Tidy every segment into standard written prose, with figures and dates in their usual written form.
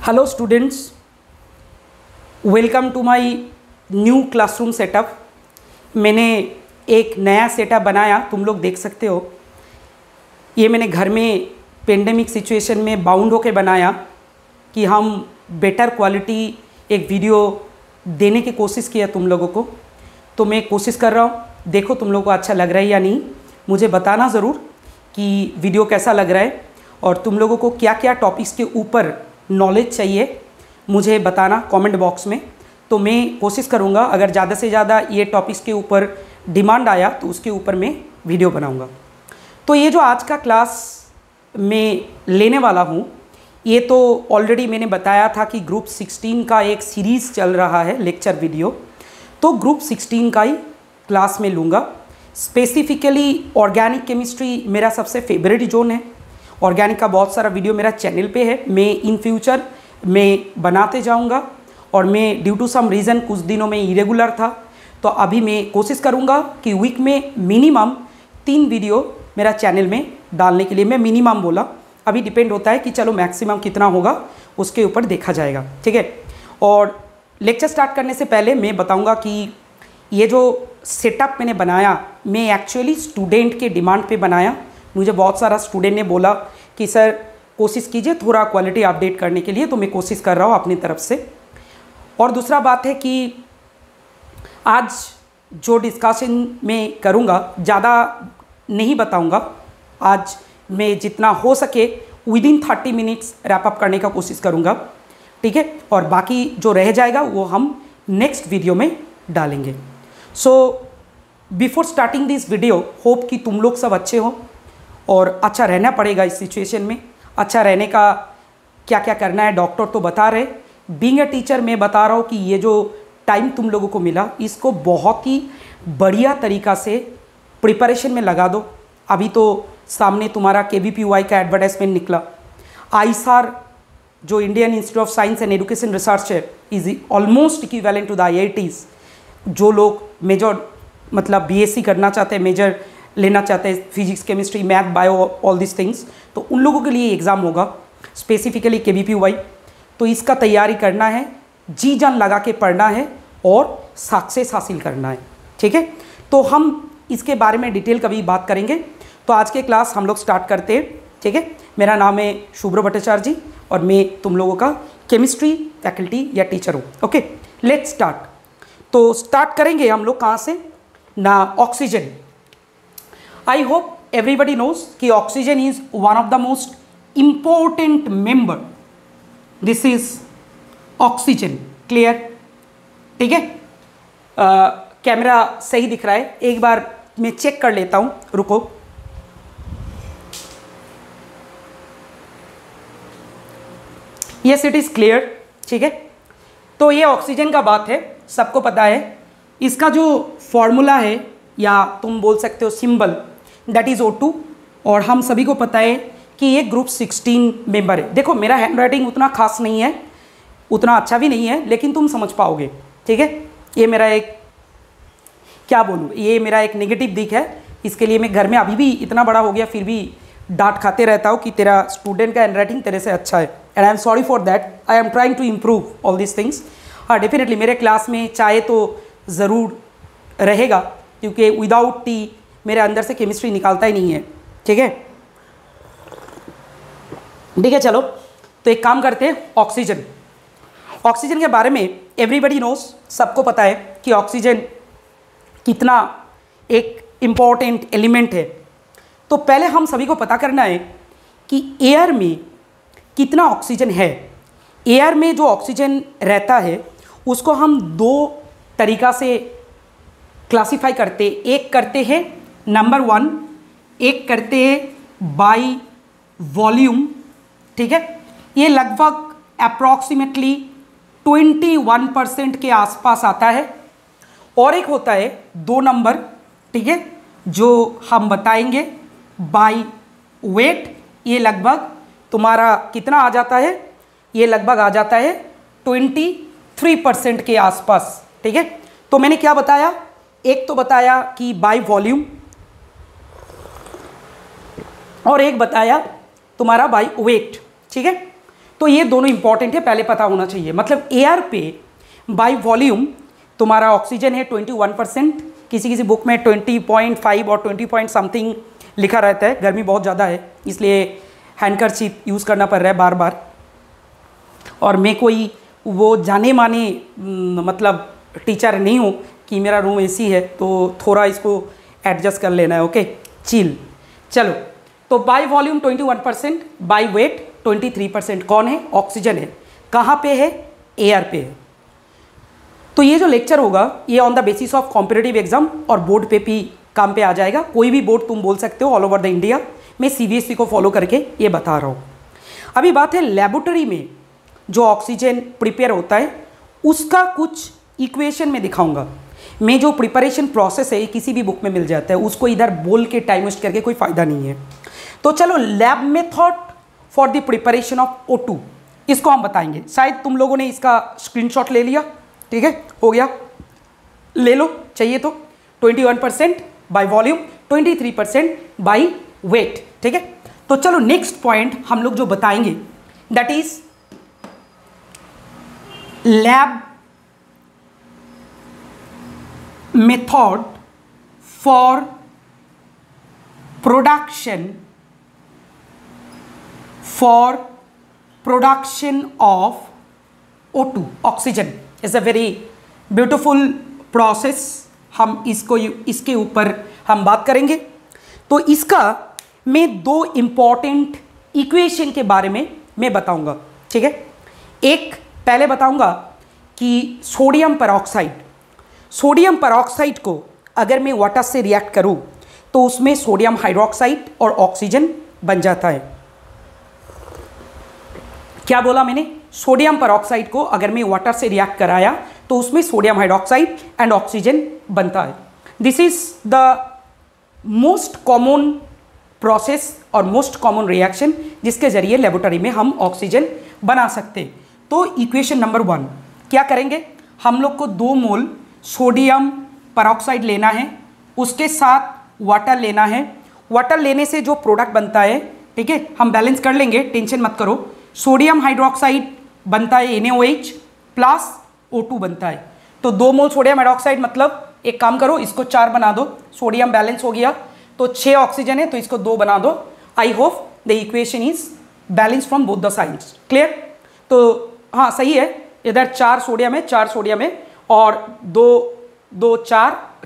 Hello students, welcome to my new classroom setup. मैंने एक नया सेटअप बनाया, तुम लोग देख सकते हो। ये मैंने घर में पेंडेमिक सिचुएशन में बाउंड होकर बनाया कि हम बेटर क्वालिटी एक वीडियो देने की कोशिश किया तुम लोगों को। तो मैं कोशिश कर रहा हूँ, देखो तुम लोगों को अच्छा लग रहा है या नहीं। मुझे बताना ज़रूर कि वीडियो कैसा लग रहा है और तुम लोगों को क्या क्या टॉपिक्स के ऊपर नॉलेज चाहिए मुझे बताना कमेंट बॉक्स में। तो मैं कोशिश करूँगा अगर ज़्यादा से ज़्यादा ये टॉपिक्स के ऊपर डिमांड आया तो उसके ऊपर मैं वीडियो बनाऊँगा। तो ये जो आज का क्लास मैं लेने वाला हूँ, ये तो ऑलरेडी मैंने बताया था कि ग्रुप 16 का एक सीरीज़ चल रहा है लेक्चर वीडियो, तो ग्रुप 16 का ही क्लास में लूँगा। स्पेसिफिकली ऑर्गेनिक केमिस्ट्री मेरा सबसे फेवरेट जोन है। ऑर्गेनिक का बहुत सारा वीडियो मेरा चैनल पे है, मैं इन फ्यूचर मैं बनाते जाऊंगा। और मैं ड्यू टू सम रीज़न कुछ दिनों में इरेगुलर था, तो अभी मैं कोशिश करूंगा कि वीक में मिनिमम 3 वीडियो मेरा चैनल में डालने के लिए। मैं मिनिमम बोला, अभी डिपेंड होता है कि चलो मैक्सिमम कितना होगा उसके ऊपर देखा जाएगा, ठीक है। और लेक्चर स्टार्ट करने से पहले मैं बताऊँगा कि ये जो सेटअप मैंने बनाया, मैं एक्चुअली स्टूडेंट के डिमांड पे बनाया। मुझे बहुत सारा स्टूडेंट ने बोला कि सर कोशिश कीजिए थोड़ा क्वालिटी अपडेट करने के लिए, तो मैं कोशिश कर रहा हूँ अपनी तरफ से। और दूसरा बात है कि आज जो डिस्कशन मैं करूँगा ज़्यादा नहीं बताऊँगा। आज मैं जितना हो सके विदिन 30 मिनट्स रैप अप करने का कोशिश करूँगा, ठीक है। और बाकी जो रह जाएगा वो हम नेक्स्ट वीडियो में डालेंगे। So before starting this video, hope कि तुम लोग सब अच्छे हो और अच्छा रहना पड़ेगा इस सिचुएशन में। अच्छा रहने का क्या क्या करना है डॉक्टर तो बता रहे, बीइंग अ टीचर मैं बता रहा हूँ कि ये जो टाइम तुम लोगों को मिला इसको बहुत ही बढ़िया तरीक़ा से प्रिपरेशन में लगा दो। अभी तो सामने तुम्हारा KVPY का एडवर्टाइजमेंट निकला। ISAR जो Indian Institute of Science and Education Research है, is almost equivalent to the IITs। जो लोग मेजर मतलब BSc करना चाहते हैं, मेजर लेना चाहते हैं, physics chemistry math bio all this things, तो उन लोगों के लिए एग्ज़ाम होगा स्पेसिफिकली KVPY। तो इसका तैयारी करना है, जी जान लगा के पढ़ना है और सक्सेस हासिल करना है, ठीक है। तो हम इसके बारे में डिटेल कभी बात करेंगे। तो आज के क्लास हम लोग स्टार्ट करते हैं, ठीक है। मेरा नाम है शुभ्र भट्टाचार्य जी और मैं तुम लोगों का केमिस्ट्री फैकल्टी या टीचर हूँ। Okay, let's start. तो स्टार्ट करेंगे हम लोग कहाँ से ना, oxygen. I hope everybody knows कि oxygen is one of the most important member. This is oxygen. Clear? ठीक है। कैमरा सही दिख रहा है, एक बार मैं चेक कर लेता हूँ, रुको। Yes, it is clear, ठीक है। तो ये ऑक्सीजन का बात है, सबको पता है। इसका जो फॉर्मूला है या तुम बोल सकते हो सिंबल, दैट इज़ O2। और हम सभी को पता है कि ये ग्रुप 16 मेंबर है। देखो मेरा हैंड राइटिंग उतना खास नहीं है, उतना अच्छा भी नहीं है, लेकिन तुम समझ पाओगे, ठीक है। ये मेरा एक क्या बोलूँ, ये मेरा एक नेगेटिव दिख है। इसके लिए मैं घर में अभी भी इतना बड़ा हो गया फिर भी डांट खाते रहता हूँ कि तेरा स्टूडेंट का हैंड राइटिंग तेरे से अच्छा है, and I am sorry for that. I am trying to improve all this things. हाँ, डेफिनेटली मेरे क्लास में चाय तो ज़रूर रहेगा, क्योंकि विदाउट टी मेरे अंदर से केमिस्ट्री निकालता ही नहीं है, ठीक है। ठीक है, चलो तो एक काम करते हैं, ऑक्सीजन। ऑक्सीजन के बारे में एवरीबडी नोज, सबको पता है कि ऑक्सीजन कितना एक इम्पॉर्टेंट एलिमेंट है। तो पहले हम सभी को पता करना है कि एयर में कितना ऑक्सीजन है। एयर में जो ऑक्सीजन रहता है उसको हम 2 तरीक़ा से क्लासीफाई करते। एक करते हैं नंबर 1, एक करते हैं बाय वॉल्यूम, ठीक है। ये लगभग अप्रॉक्सीमेटली 21% के आसपास आता है। और एक होता है 2 नंबर, ठीक है, जो हम बताएंगे बाय वेट। ये लगभग तुम्हारा कितना आ जाता है, ये लगभग आ जाता है 23% के आसपास, ठीक है। तो मैंने क्या बताया, एक तो बताया कि बाय वॉल्यूम और एक बताया तुम्हारा बाय वेट, ठीक है। तो ये दोनों इंपॉर्टेंट है, पहले पता होना चाहिए। मतलब एयर पे बाय वॉल्यूम तुम्हारा ऑक्सीजन है 21%, किसी किसी बुक में 20.5 और 20 पॉइंट समथिंग लिखा रहता है। गर्मी बहुत ज़्यादा है इसलिए हैंडकरचीफ यूज़ करना पड़ रहा है बार बार, और मैं कोई वो जाने माने मतलब टीचर नहीं हूँ कि मेरा रूम एसी है, तो थोड़ा इसको एडजस्ट कर लेना है। Okay chill. चलो, तो बाय वॉल्यूम 21%, बाय वेट 23%। कौन है? ऑक्सीजन है। कहाँ पे है? एयर पे है। तो ये जो लेक्चर होगा ये on the basis of competitive exam और बोर्ड पे भी काम पे आ जाएगा। कोई भी बोर्ड तुम बोल सकते हो ऑल ओवर द इंडिया। मैं सीबीएसई को फॉलो करके ये बता रहा हूँ। अभी बात है लेबोरेटरी में जो ऑक्सीजन प्रिपेयर होता है उसका कुछ इक्वेशन में दिखाऊंगा। मैं जो प्रिपरेशन प्रोसेस है किसी भी बुक में मिल जाता है, उसको इधर बोल के टाइम वेस्ट करके कोई फ़ायदा नहीं है। तो चलो, lab method for the preparation of O2 इसको हम बताएंगे। शायद तुम लोगों ने इसका स्क्रीनशॉट ले लिया, ठीक है, हो गया, ले लो चाहिए तो। 21% बाय वॉल्यूम, 23% बाय वेट, ठीक है। तो चलो नेक्स्ट पॉइंट हम लोग जो बताएंगे that is lab method for production of O2 oxygen is a very beautiful process. हम इसके ऊपर हम बात करेंगे। तो इसका मैं दो इम्पॉर्टेंट इक्वेशन के बारे में मैं बताऊंगा, ठीक है। एक पहले बताऊंगा कि सोडियम पेरोक्साइड को अगर मैं वाटर से रिएक्ट करूं तो उसमें सोडियम हाइड्रोक्साइड और ऑक्सीजन बन जाता है। क्या बोला मैंने? सोडियम पेरोक्साइड को अगर मैं वाटर से रिएक्ट कराया तो उसमें सोडियम हाइड्रोक्साइड एंड ऑक्सीजन बनता है। This is the most common process और मोस्ट कॉमन रिएक्शन जिसके जरिए लेबोरेटरी में हम ऑक्सीजन बना सकते। तो इक्वेशन नंबर 1 क्या करेंगे? हम लोग को 2 मोल सोडियम पेरोक्साइड लेना है, उसके साथ वाटर लेना है। वाटर लेने से जो प्रोडक्ट बनता है, ठीक है, हम बैलेंस कर लेंगे, टेंशन मत करो। सोडियम हाइड्रोक्साइड बनता है NaOH प्लस O2 बनता है। तो 2 मोल सोडियम हाइड्रोक्साइड मतलब एक काम करो, इसको 4 बना दो, सोडियम बैलेंस हो गया। तो 6 ऑक्सीजन है तो इसको 2 बना दो। आई hope the equation is balance from both the sides. Clear? तो हाँ सही है, इधर 4 सोडियम है, 4 सोडियम है, और 2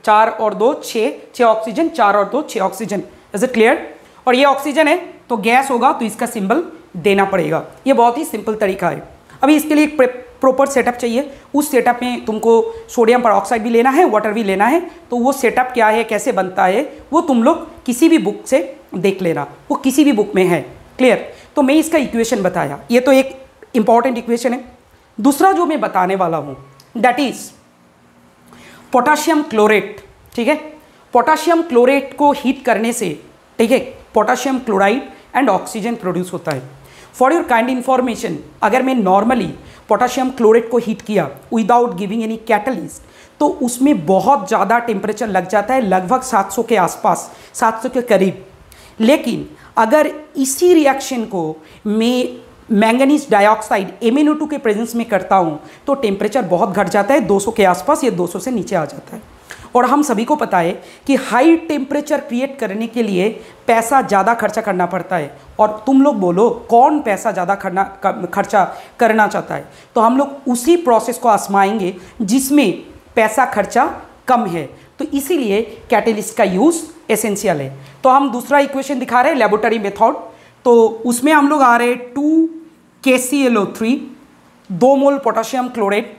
4 और 2 6 ऑक्सीजन, 4 और 2 6 ऑक्सीजन। Is it clear? और ये ऑक्सीजन है तो गैस होगा तो इसका सिंबल देना पड़ेगा। ये बहुत ही सिंपल तरीका है। अभी इसके लिए एक प्रॉपर सेटअप चाहिए। उस सेटअप में तुमको सोडियम पेरोक्साइड भी लेना है, वाटर भी लेना है। तो वो सेटअप क्या है, कैसे बनता है, वो तुम लोग किसी भी बुक से देख लेना, वो किसी भी बुक में है। क्लियर? तो मैं इसका इक्वेशन बताया, ये तो एक इंपॉर्टेंट इक्वेशन है। दूसरा जो मैं बताने वाला हूँ दैट इज पोटाशियम क्लोरेट, ठीक है। पोटाशियम क्लोरेट को हीट करने से, ठीक है, potassium chloride and oxygen produce होता है। फॉर योर काइंड इंफॉर्मेशन, अगर मैं नॉर्मली पोटाशियम क्लोरेट को हीट किया विदाउट गिविंग एनी कैटलिस्ट तो उसमें बहुत ज़्यादा टेम्परेचर लग जाता है, लगभग 700 के आसपास, 700 के करीब। लेकिन अगर इसी रिएक्शन को मैं मैंगनीज डाइऑक्साइड MnO2 के प्रेजेंस में करता हूँ तो टेम्परेचर बहुत घट जाता है, 200 के आसपास, ये 200 से नीचे आ जाता है। और हम सभी को पता है कि हाई टेम्परेचर क्रिएट करने के लिए पैसा ज़्यादा खर्चा करना पड़ता है। और तुम लोग बोलो कौन पैसा ज़्यादा खर्चा करना चाहता है? तो हम लोग उसी प्रोसेस को आजमाएंगे जिसमें पैसा खर्चा कम है। तो इसीलिए कैटेलिस्ट का यूज़ एसेंशियल है। तो हम दूसरा इक्वेशन दिखा रहे हैं लेबोरेटरी मेथड। तो उसमें हम लोग आ रहे हैं 2 KClO3, 2 mole potassium chlorate,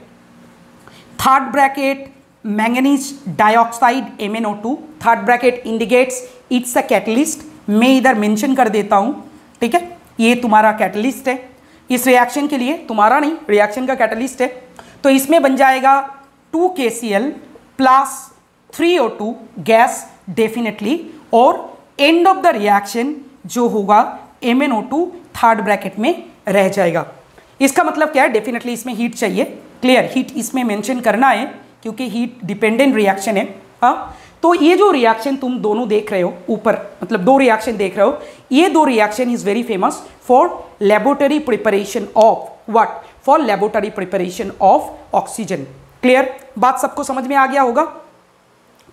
third bracket manganese dioxide MnO2, third bracket indicates it's a catalyst. मैं इधर मेंशन कर देता हूँ, ठीक है, ये तुम्हारा कैटलिस्ट है इस रिएक्शन के लिए, तुम्हारा नहीं, रिएक्शन का कैटलिस्ट है। तो इसमें बन जाएगा 2 KCl plus 3 O2 gas definitely, और एंड ऑफ द रिएक्शन जो होगा MnO2 थर्ड ब्रैकेट में रह जाएगा। इसका मतलब क्या है? डेफिनेटली इसमें हीट चाहिए। क्लियर? हीट इसमें मेंशन करना है क्योंकि हीट डिपेंडेंट रिएक्शन है। हाँ, तो ये जो रिएक्शन तुम दोनों देख रहे हो ऊपर, मतलब दो रिएक्शन देख रहे हो, ये दो reaction is very famous for laboratory preparation of what, for laboratory preparation of oxygen. Clear, बात सबको समझ में आ गया होगा?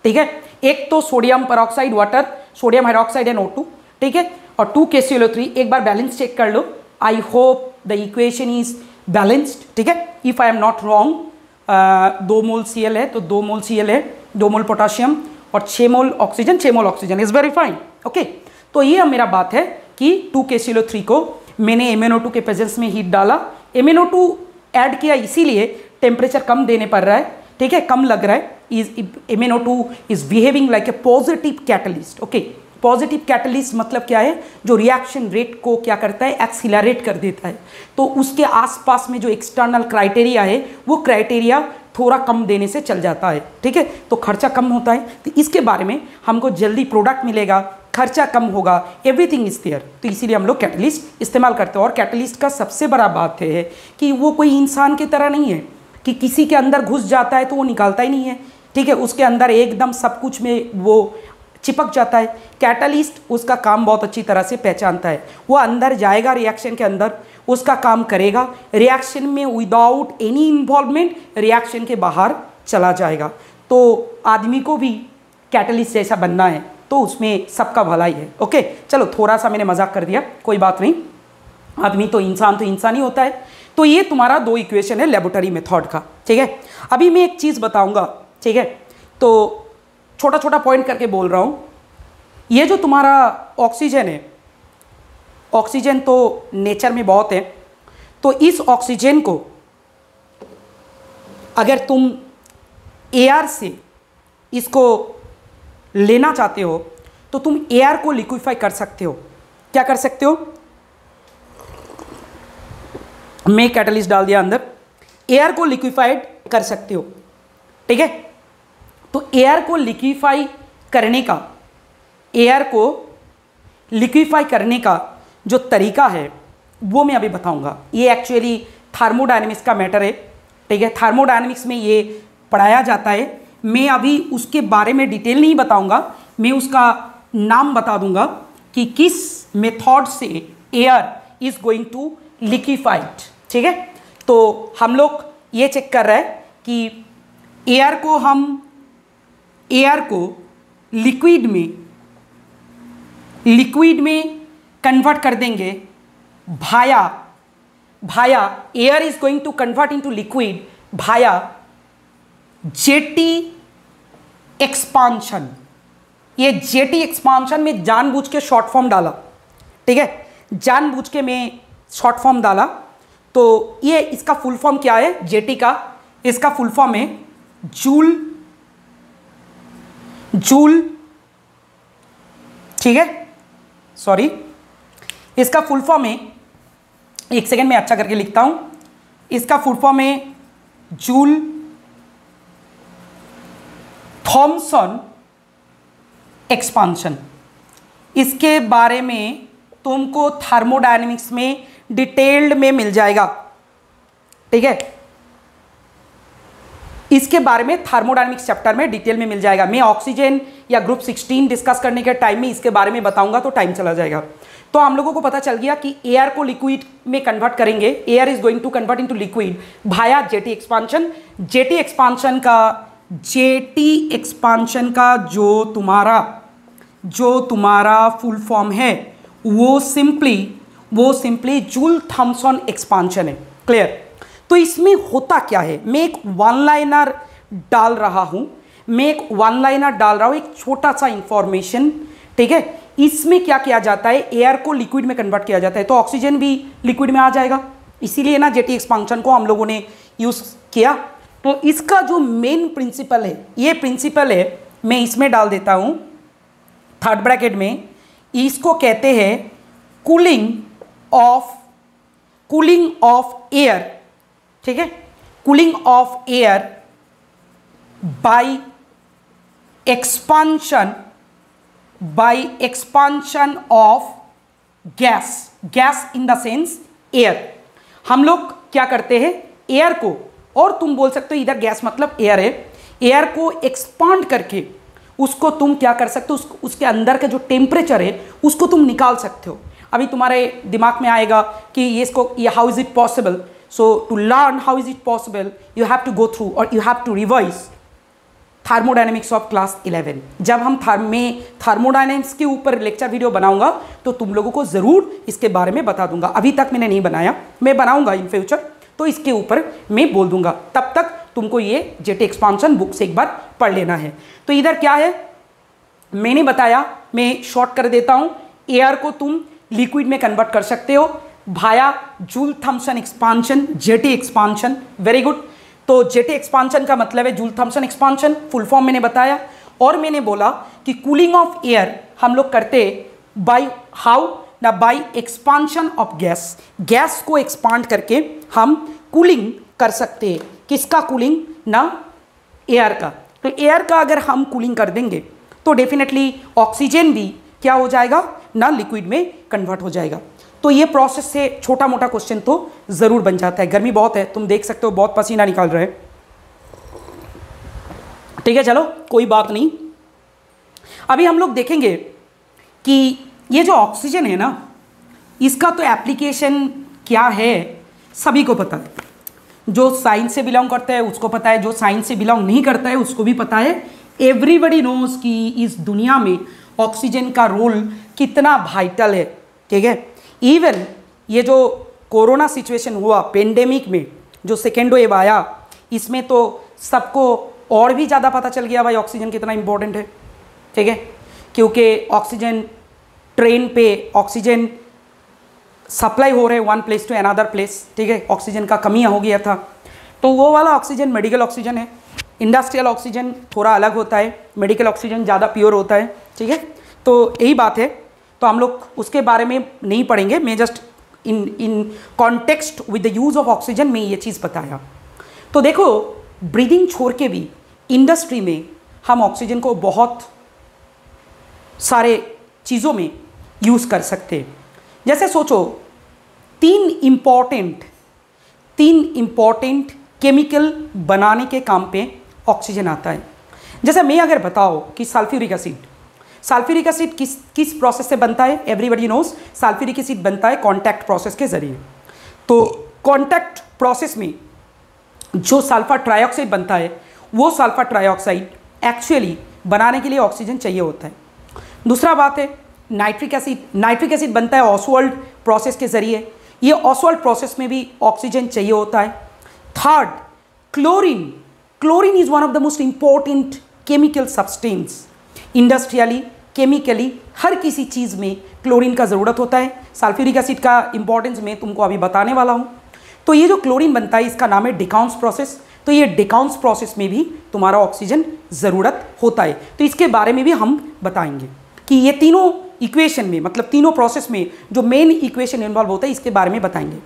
ठीक है, एक तो sodium peroxide water, sodium hydroxide and O2, ठीक है, और 2KClO3। एक बार बैलेंस चेक कर लो, I hope the equation is balanced, ठीक है, if I am not wrong. 2 mole Cl है तो 2 मोल Cl है, 2 मोल पोटाशियम और 6 मोल oxygen, 6 mole oxygen is very fine. Okay, तो ये अब मेरा बात है कि 2KClO3 को मैंने MnO2 के प्रेजेंस में हीट डाला, MnO2 ऐड किया इसीलिए टेम्परेचर कम देने पड़ रहा है, ठीक है, कम लग रहा है। MnO2 is behaving like a positive catalyst. Okay, positive catalyst मतलब क्या है? जो रिएक्शन रेट को क्या करता है? एक्सीलरेट कर देता है। तो उसके आसपास में जो एक्सटर्नल क्राइटेरिया है वो क्राइटेरिया थोड़ा कम देने से चल जाता है, ठीक है, तो खर्चा कम होता है। तो इसके बारे में हमको जल्दी प्रोडक्ट मिलेगा, खर्चा कम होगा, एवरीथिंग इज देयर, तो इसीलिए हम लोग कैटलिस्ट इस्तेमाल करते हैं। और कैटलिस्ट का सबसे बड़ा बात है कि वो कोई इंसान की तरह नहीं है कि किसी के अंदर घुस जाता है तो वो निकालता ही नहीं है, ठीक है, उसके अंदर एकदम सब कुछ में वो चिपक जाता है। कैटलिस्ट उसका काम बहुत अच्छी तरह से पहचानता है, वो अंदर जाएगा रिएक्शन के अंदर, उसका काम करेगा, रिएक्शन में विदाउट एनी इन्वॉल्वमेंट रिएक्शन के बाहर चला जाएगा। तो आदमी को भी कैटलिस्ट जैसा बनना है तो उसमें सबका भलाई है। ओके, चलो थोड़ा सा मैंने मजाक कर दिया, कोई बात नहीं, आदमी तो इंसान ही होता है। तो ये तुम्हारा 2 इक्वेशन है लेबोरेटरी मेथड का, ठीक है। अभी मैं एक चीज़ बताऊंगा, ठीक है, तो छोटा छोटा पॉइंट करके बोल रहा हूँ। ये जो तुम्हारा ऑक्सीजन है, ऑक्सीजन तो नेचर में बहुत है, तो इस ऑक्सीजन को अगर तुम एयर से इसको लेना चाहते हो तो तुम एयर को लिक्विफाई कर सकते हो। क्या कर सकते हो? मैं कैटलिस्ट डाल दिया अंदर, एयर को लिक्विफाइड कर सकते हो, ठीक है। तो एयर को लिक्विफाई करने का, एयर को लिक्विफाई करने का जो तरीका है वो मैं अभी बताऊंगा। ये एक्चुअली थर्मोडायनेमिक्स का मैटर है, ठीक है, थर्मोडायनेमिक्स में ये पढ़ाया जाता है। मैं अभी उसके बारे में डिटेल नहीं बताऊंगा, मैं उसका नाम बता दूंगा कि किस मेथड से air is going to liquefied, ठीक है। तो हम लोग ये चेक कर रहे हैं कि एयर को लिक्विड में कन्वर्ट कर देंगे via air is going to convert into liquid Bhaya JT expansion. ये जेटी एक्सपांशन में जानबूझ के शॉर्ट फॉर्म डाला, ठीक है, जानबूझ के मैं शॉर्ट फॉर्म डाला। तो ये इसका फुल फॉर्म क्या है? जेटी का इसका फुल फॉर्म है जूल, ठीक है, सॉरी, इसका फुल फॉर्म है, एक सेकेंड में अच्छा करके लिखता हूं, इसका फुल फॉर्म है जूल थॉमसन एक्सपांशन। इसके बारे में तुमको थर्मोडायनेमिक्स में डिटेल्ड में मिल जाएगा, ठीक है, इसके बारे में थर्मोडायनेमिक्स चैप्टर में डिटेल में मिल जाएगा। मैं ऑक्सीजन या ग्रुप 16 डिस्कस करने के टाइम में इसके बारे में बताऊंगा तो टाइम चला जाएगा। तो हम लोगों को पता चल गया कि एयर को लिक्विड में कन्वर्ट करेंगे, air is going to convert into liquid Bhaya JT expansion. JT expansion का जो तुम्हारा फुल फॉर्म है वो सिंपली जूल थॉमसन एक्सपांशन है। क्लियर? तो इसमें होता क्या है, मैं एक वन लाइनर डाल रहा हूं, एक छोटा सा इंफॉर्मेशन, ठीक है। इसमें क्या किया जाता है, एयर को लिक्विड में कन्वर्ट किया जाता है, तो ऑक्सीजन भी लिक्विड में आ जाएगा, इसीलिए ना जेटी एक्सपांशन को हम लोगों ने यूज किया। तो इसका जो मेन प्रिंसिपल है, ये प्रिंसिपल है, मैं इसमें डाल देता हूं थर्ड ब्रैकेट में, इसको कहते हैं कूलिंग ऑफ एयर, ठीक है, cooling of air by expansion of gas in the sense air. हम लोग क्या करते हैं, एयर को, और तुम बोल सकते हो इधर गैस मतलब एयर है, एयर को एक्सपांड करके उसको तुम क्या कर सकते हो, उसके अंदर का जो टेम्परेचर है उसको तुम निकाल सकते हो। अभी तुम्हारे दिमाग में आएगा कि ये how is it possible. So to learn how is it possible you have to go through और you have to revise thermodynamics of class 11। जब हम थर्मोडायनेमिक्स के ऊपर लेक्चर वीडियो बनाऊंगा तो तुम लोगों को ज़रूर इसके बारे में बता दूंगा। अभी तक मैंने नहीं बनाया, मैं बनाऊंगा इन फ्यूचर, तो इसके ऊपर मैं बोल दूंगा। तब तक तुमको ये जेटी एक्सपांशन बुक से एक बार पढ़ लेना है। तो इधर क्या है मैंने बताया, मैं शॉर्ट कर देता हूँ। एयर को तुम लिक्विड में कन्वर्ट कर सकते हो via Joule Thomson expansion, JT expansion. Very good. तो जेटी एक्सपांशन का मतलब है Joule Thomson expansion, full form मैंने बताया। और मैंने बोला कि कूलिंग ऑफ एयर हम लोग करते बाय हाउ ना, by expansion of gas. Gas को एक्सपांड करके हम कूलिंग कर सकते हैं। किसका कूलिंग ना, एयर का। तो एयर का अगर हम कूलिंग कर देंगे तो डेफिनेटली ऑक्सीजन भी क्या हो जाएगा ना, लिक्विड में कन्वर्ट हो जाएगा। तो ये प्रोसेस से छोटा मोटा क्वेश्चन तो ज़रूर बन जाता है। गर्मी बहुत है, तुम देख सकते हो बहुत पसीना निकाल रहे हैं। ठीक है, चलो कोई बात नहीं। अभी हम लोग देखेंगे कि ये जो ऑक्सीजन है ना, इसका तो एप्लीकेशन क्या है सभी को पता है। जो साइंस से बिलोंग करता है उसको पता है, जो साइंस से बिलोंग नहीं करता है उसको भी पता है। एवरीबडी नोज कि इस दुनिया में ऑक्सीजन का रोल कितना वाइटल है। ठीक है, इवन ये जो कोरोना सिचुएशन हुआ पेंडेमिक में, जो सेकेंड वेव आया, इसमें तो सबको और भी ज़्यादा पता चल गया भाई ऑक्सीजन कितना इंपॉर्टेंट है। ठीक है, क्योंकि ऑक्सीजन ट्रेन पे ऑक्सीजन सप्लाई हो रहे one place to another place. ठीक है, ऑक्सीजन का कमी हो गया था, तो वो वाला ऑक्सीजन मेडिकल ऑक्सीजन है। इंडस्ट्रियल ऑक्सीजन थोड़ा अलग होता है, मेडिकल ऑक्सीजन ज़्यादा प्योर होता है। ठीक है, तो यही बात है। तो हम लोग उसके बारे में नहीं पढ़ेंगे, मैं just in context with the use of oxygen में ये चीज़ बताया। तो देखो, ब्रीदिंग छोड़ के भी इंडस्ट्री में हम ऑक्सीजन को बहुत सारे चीज़ों में यूज़ कर सकते हैं। जैसे सोचो, तीन इम्पॉर्टेंट केमिकल बनाने के काम पे ऑक्सीजन आता है। जैसे मैं अगर बताओ कि सल्फ्यूरिक एसिड किस प्रोसेस से बनता है, एवरीबडी नोज सल्फ्यूरिक एसिड बनता है कॉन्टैक्ट प्रोसेस के जरिए। तो कॉन्टैक्ट प्रोसेस में जो सल्फर ट्राइऑक्साइड बनता है, वो सल्फर ट्राइऑक्साइड एक्चुअली बनाने के लिए ऑक्सीजन चाहिए होता है। दूसरा बात है नाइट्रिक एसिड बनता है ऑसवाल्ड प्रोसेस के जरिए, ये ऑसवाल्ड प्रोसेस में भी ऑक्सीजन चाहिए होता है। Third, chlorine is one of the most important chemical substance. Industrially, chemically, हर किसी चीज़ में क्लोरीन का ज़रूरत होता है। सल्फ्यूरिक एसिड का इंपॉर्टेंस मैं तुमको अभी बताने वाला हूँ। तो ये जो क्लोरीन बनता है इसका नाम है डिकाउंस प्रोसेस। तो ये डिकाउंस प्रोसेस में भी तुम्हारा ऑक्सीजन ज़रूरत होता है। तो इसके बारे में भी हम बताएंगे कि ये तीनों इक्वेशन में, मतलब तीनों प्रोसेस में जो मेन इक्वेशन इन्वॉल्व होता है, इसके बारे में बताएंगे।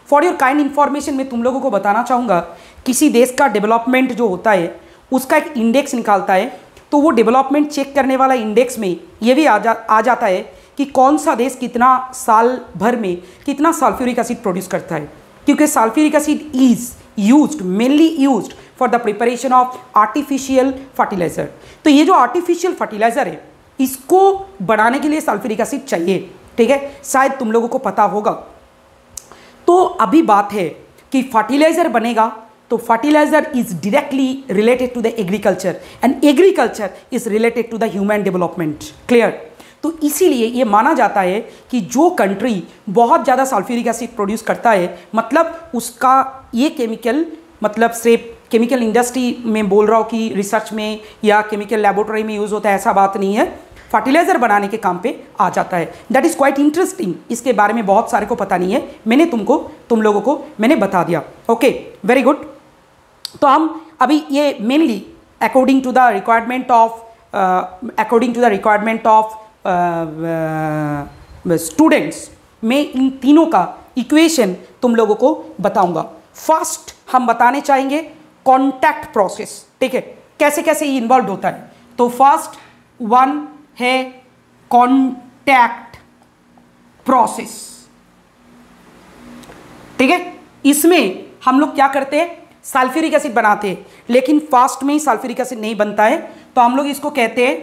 फॉर योर काइंड इन्फॉर्मेशन मैं तुम लोगों को बताना चाहूँगा, किसी देश का डेवलपमेंट जो होता है उसका एक इंडेक्स निकालता है। तो वो डेवलपमेंट चेक करने वाला इंडेक्स में ये भी आ जाता है कि कौन सा देश कितना साल भर में कितना सल्फ्यूरिक एसिड प्रोड्यूस करता है। क्योंकि sulphuric acid is mainly used for the preparation of artificial fertiliser. तो ये जो आर्टिफिशियल फर्टिलाइजर है, इसको बनाने के लिए सल्फ्यूरिक एसिड चाहिए। ठीक है, शायद तुम लोगों को पता होगा। तो अभी बात है कि फर्टिलाइजर बनेगा तो fertiliser is directly related to the agriculture and agriculture is related to the human development. Clear? तो इसीलिए ये माना जाता है कि जो कंट्री बहुत ज़्यादा सल्फ्यूरिक एसिड प्रोड्यूस करता है, मतलब उसका ये केमिकल, मतलब सिर्फ केमिकल इंडस्ट्री में बोल रहा हूँ कि रिसर्च में या केमिकल लैबोरेटरी में यूज़ होता है, ऐसा बात नहीं है। फर्टिलाइजर बनाने के काम पे आ जाता है। That is quite interesting. इसके बारे में बहुत सारे को पता नहीं है, मैंने तुम लोगों को मैंने बता दिया। Okay, very good. तो हम अभी ये mainly according to the requirement of students में इन तीनों का इक्वेशन तुम लोगों को बताऊंगा। फर्स्ट हम बताने चाहेंगे कॉन्टैक्ट प्रोसेस। ठीक है, कैसे कैसे ये इन्वॉल्व होता है। तो फर्स्ट वन है कॉन्टैक्ट प्रोसेस। ठीक है, इसमें हम लोग क्या करते हैं, सल्फ्यूरिक एसिड बनाते हैं, लेकिन फास्ट में ही सल्फ्यूरिक एसिड नहीं बनता है। तो हम लोग इसको कहते हैं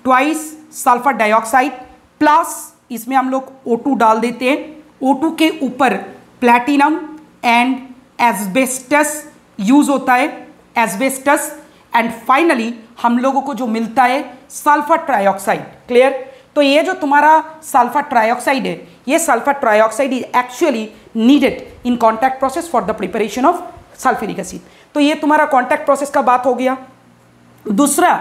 ट्वाइस सल्फर डाइऑक्साइड प्लस इसमें हम लोग O2 डाल देते हैं, O2 के ऊपर प्लैटिनम एंड एस्बेस्टस यूज होता है, एस्बेस्टस, एंड फाइनली हम लोगों को जो मिलता है सल्फर ट्राइऑक्साइड। क्लियर? तो ये जो तुम्हारा सल्फर ट्राइऑक्साइड है, ये sulphur trioxide is actually needed in contact process for the preparation of sulphuric acid. तो ये तुम्हारा कॉन्टैक्ट प्रोसेस का बात हो गया। दूसरा,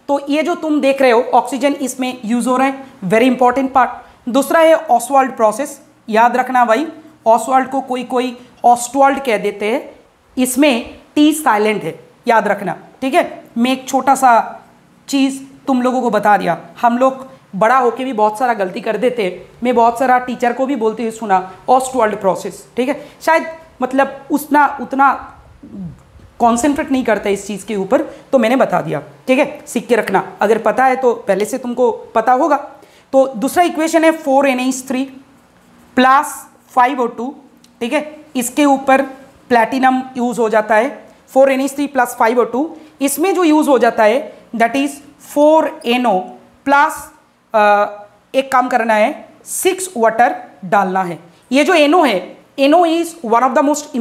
तो ये जो तुम देख रहे हो ऑक्सीजन इसमें यूज हो रहा है, वेरी इंपॉर्टेंट पार्ट। दूसरा है ऑसवाल्ड प्रोसेस, याद रखना भाई, ऑसवाल्ड को कोई कोई ऑस्टवाल्ड कह देते हैं, इसमें टी साइलेंट है, याद रखना, ठीक है। मैं एक छोटा सा चीज़ तुम लोगों को बता दिया, हम लोग बड़ा होके भी बहुत सारा गलती कर देते, मैं बहुत सारा टीचर को भी बोलते हुए सुना ऑस्टवाल्ड प्रोसेस, ठीक है, शायद मतलब उतना कॉन्सेंट्रेट नहीं करता इस चीज़ के ऊपर, तो मैंने बता दिया, ठीक है, सीख के रखना, अगर पता है तो पहले से तुमको पता होगा। तो दूसरा इक्वेशन है 4NH3 प्लस 5O2, ठीक है, इसके ऊपर प्लैटिनम यूज हो जाता है, 4NH3 प्लस 5O2, इसमें जो यूज हो जाता है दैट इज 4NO प्लस एक काम करना है 6 वाटर डालना है। ये जो NO है, NO is one of the most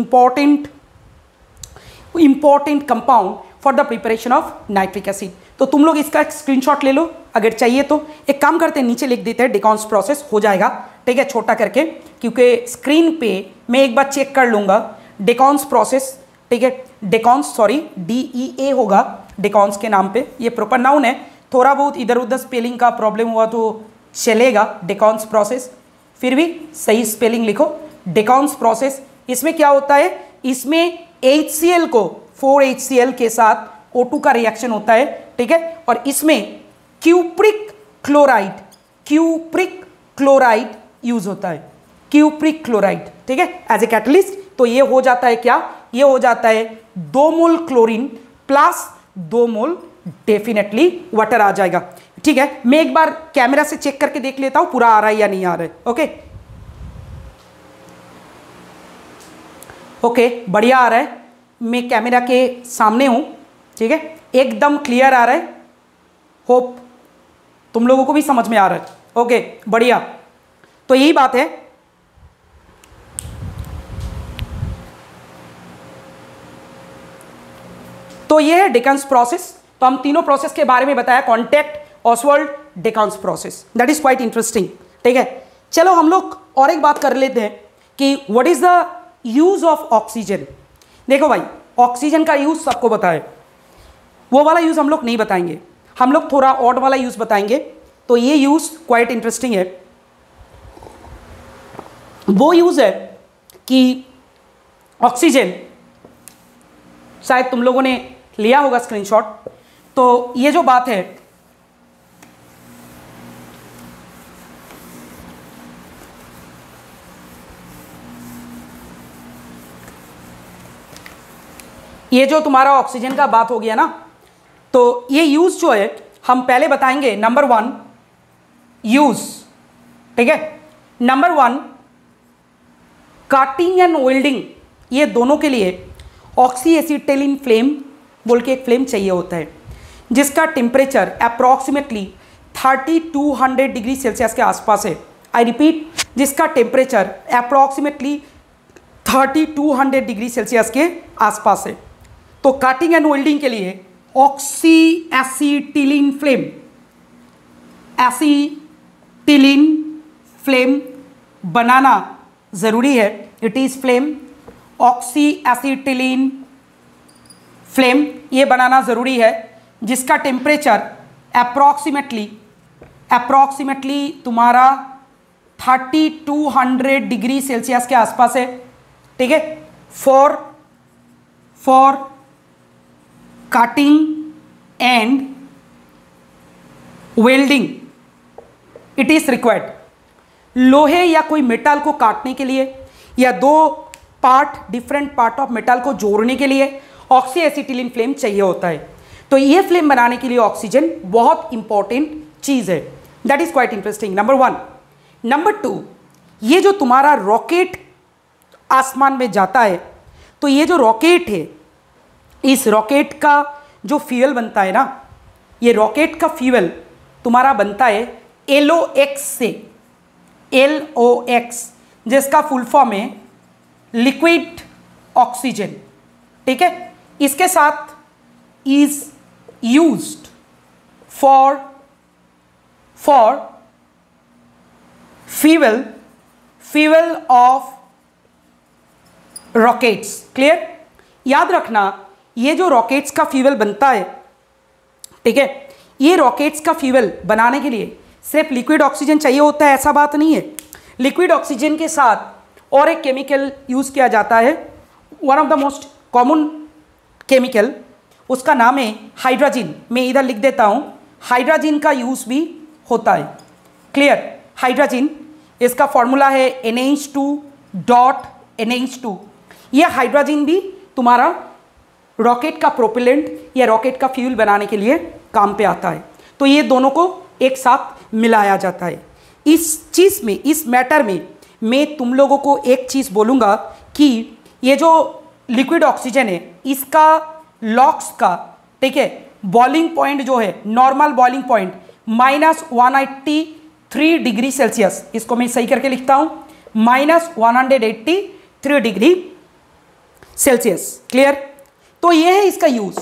important compound for the preparation of nitric acid. तो तुम लोग इसका एक स्क्रीनशॉट ले लो अगर चाहिए तो। एक काम करते हैं, नीचे लिख देते हैं डेकॉन्स प्रोसेस, हो जाएगा, ठीक है, छोटा करके, क्योंकि स्क्रीन पे मैं एक बार चेक कर लूंगा डेकॉन्स प्रोसेस, ठीक है, डेकॉन्स, सॉरी DEA होगा डेकॉन्स के नाम पे, ये प्रॉपर नाउन है, थोड़ा बहुत इधर उधर स्पेलिंग का प्रॉब्लम हुआ तो चलेगा, डेकॉन्स प्रोसेस, फिर भी सही स्पेलिंग लिखो, डेकॉन्स प्रोसेस। इसमें क्या होता है, इसमें HCl को 4HCl के साथ O2 का रिएक्शन होता है, ठीक है, और इसमें क्यूप्रिक क्लोराइड यूज होता है, क्यूप्रिक क्लोराइड, ठीक है, एज ए कैटलिस्ट। तो ये हो जाता है क्या, ये हो जाता है 2 मोल क्लोरीन प्लस 2 मोल डेफिनेटली वाटर आ जाएगा, ठीक है। मैं एक बार कैमरा से चेक करके देख लेता हूं पूरा आ रहा है या नहीं आ रहा है। ओके, बढ़िया आ रहा है, मैं कैमरा के सामने हूं, ठीक है, एकदम क्लियर आ रहा है, होप तुम लोगों को भी समझ में आ रहा है। ओके, बढ़िया, तो यही बात है। तो ये है डेकॉन्स प्रोसेस। तो हम तीनों प्रोसेस के बारे में बताया, contact, Ostwald, Deacon's process, that is quite interesting, ठीक है। चलो हम लोग और एक बात कर लेते हैं कि what is the use of oxygen. देखो भाई, ऑक्सीजन का यूज सबको पता है, वो वाला यूज हम लोग नहीं बताएंगे, हम लोग थोड़ा ऑड वाला यूज बताएंगे। तो ये यूज क्वाइट इंटरेस्टिंग है। वो यूज है कि ऑक्सीजन, शायद तुम लोगों ने लिया होगा स्क्रीनशॉट, तो ये जो बात है, ये जो तुम्हारा ऑक्सीजन का बात हो गया ना, तो ये यूज जो है हम पहले बताएंगे। नंबर 1 यूज, ठीक है, नंबर 1 काटिंग एंड वेल्डिंग, ये दोनों के लिए ऑक्सी एसिटिलीन फ्लेम बोल के एक फ्लेम चाहिए होता है, जिसका टेम्परेचर अप्रॉक्सीमेटली 3200 डिग्री सेल्सियस के आसपास है। आई रिपीट, जिसका टेम्परेचर अप्रॉक्सीमेटली 3200 डिग्री सेल्सियस के आसपास है। तो काटिंग एंड वेल्डिंग के लिए ऑक्सी एसिटिलीन फ्लेम बनाना ज़रूरी है। It is flame, oxy acetylene flame, ये बनाना ज़रूरी है, जिसका टेम्परेचर अप्रॉक्सीमेटली तुम्हारा 3200 डिग्री सेल्सियस के आसपास है, ठीक है। For cutting and welding it is required. लोहे या कोई मेटल को काटने के लिए या डिफरेंट पार्ट ऑफ मेटल को जोड़ने के लिए ऑक्सी एसिटिलीन फ्लेम चाहिए होता है। तो ये फ्लेम बनाने के लिए ऑक्सीजन बहुत इंपॉर्टेंट चीज़ है, that is quite interesting, number 1। Number 2, ये जो तुम्हारा रॉकेट आसमान में जाता है, तो ये जो रॉकेट है, इस रॉकेट का जो फ्यूल बनता है ना, ये रॉकेट का फ्यूल तुम्हारा बनता है LOX से, LOX जिसका फुल फॉर्म है लिक्विड ऑक्सीजन, ठीक है। इसके साथ is used for fuel of rockets. Clear? याद रखना ये जो रॉकेट्स का फ्यूल बनता है, ठीक है, ये रॉकेट्स का फ्यूल बनाने के लिए सिर्फ लिक्विड ऑक्सीजन चाहिए होता है ऐसा बात नहीं है। लिक्विड ऑक्सीजन के साथ और एक केमिकल यूज़ किया जाता है, one of the most common chemical, उसका नाम है हाइड्रोजन। मैं इधर लिख देता हूँ, हाइड्रोजन का यूज़ भी होता है। क्लियर? हाइड्रोजन, इसका फॉर्मूला है NH2.NH2। यह हाइड्रोजन भी तुम्हारा रॉकेट का प्रोपेलेंट या रॉकेट का फ्यूल बनाने के लिए काम पे आता है। तो ये दोनों को एक साथ मिलाया जाता है। इस चीज़ में, इस मैटर में मैं तुम लोगों को एक चीज़ बोलूँगा कि ये जो लिक्विड ऑक्सीजन है इसका लॉक्स का, ठीक है, बॉइलिंग पॉइंट जो है, normal boiling point -183 degree Celsius, इसको मैं सही करके लिखता हूँ, -183 डिग्री सेल्सियस। क्लियर? तो ये है इसका यूज़।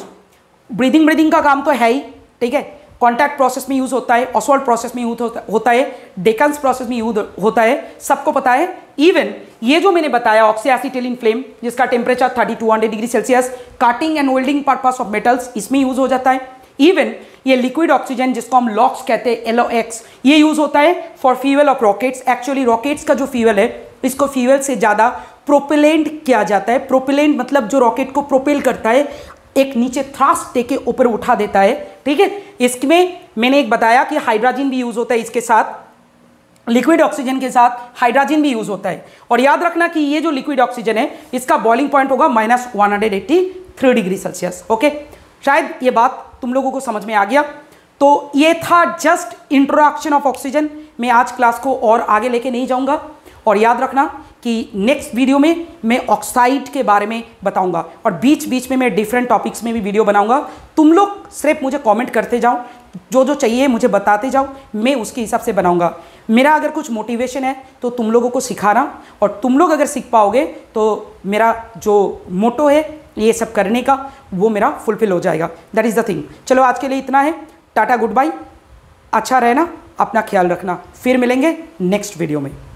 ब्रीदिंग का काम तो है ही, ठीक है। कॉन्टैक्ट प्रोसेस में यूज़ होता है, ऑसवाल्ट प्रोसेस में यूज होता है, डेकन्स प्रोसेस में यूज होता है, सबको पता है। इवन ये जो मैंने बताया ऑक्सीएसिटिलीन फ्लेम जिसका temperature 3200 degree Celsius, cutting and welding purpose of metals, इसमें यूज हो जाता है। इवन ये लिक्विड ऑक्सीजन जिसको हम लॉक्स कहते हैं, LOX, ये यूज होता है for fuel of rockets. Actually rockets का जो फ्यूल है इसको फ्यूल से ज़्यादा प्रोपेलेंट किया जाता है। प्रोपेलेंट मतलब जो रॉकेट को प्रोपेल करता है, एक नीचे थ्रस्ट देके ऊपर उठा देता है, ठीक है। इसमें मैंने एक बताया कि हाइड्रोजन भी यूज होता है, इसके साथ लिक्विड ऑक्सीजन के साथ हाइड्रोजन भी यूज होता है। और याद रखना कि ये जो लिक्विड ऑक्सीजन है इसका बॉइलिंग पॉइंट होगा -183 डिग्री सेल्सियस। ओके, शायद ये बात तुम लोगों को समझ में आ गया। तो ये था जस्ट इंट्रोडक्शन ऑफ ऑक्सीजन। मैं आज क्लास को और आगे लेके नहीं जाऊंगा। और याद रखना कि नेक्स्ट वीडियो में मैं ऑक्साइड के बारे में बताऊंगा और बीच बीच में मैं डिफरेंट टॉपिक्स में भी वीडियो बनाऊंगा। तुम लोग सिर्फ मुझे कमेंट करते जाओ, जो जो चाहिए मुझे बताते जाओ, मैं उसके हिसाब से बनाऊंगा। मेरा अगर कुछ मोटिवेशन है तो तुम लोगों को सिखाना, और तुम लोग अगर सीख पाओगे तो मेरा जो मोटो है ये सब करने का, वो मेरा फुलफिल हो जाएगा। That is the thing. चलो आज के लिए इतना है। Tata, good bye. अच्छा रहना, अपना ख्याल रखना। फिर मिलेंगे नेक्स्ट वीडियो में।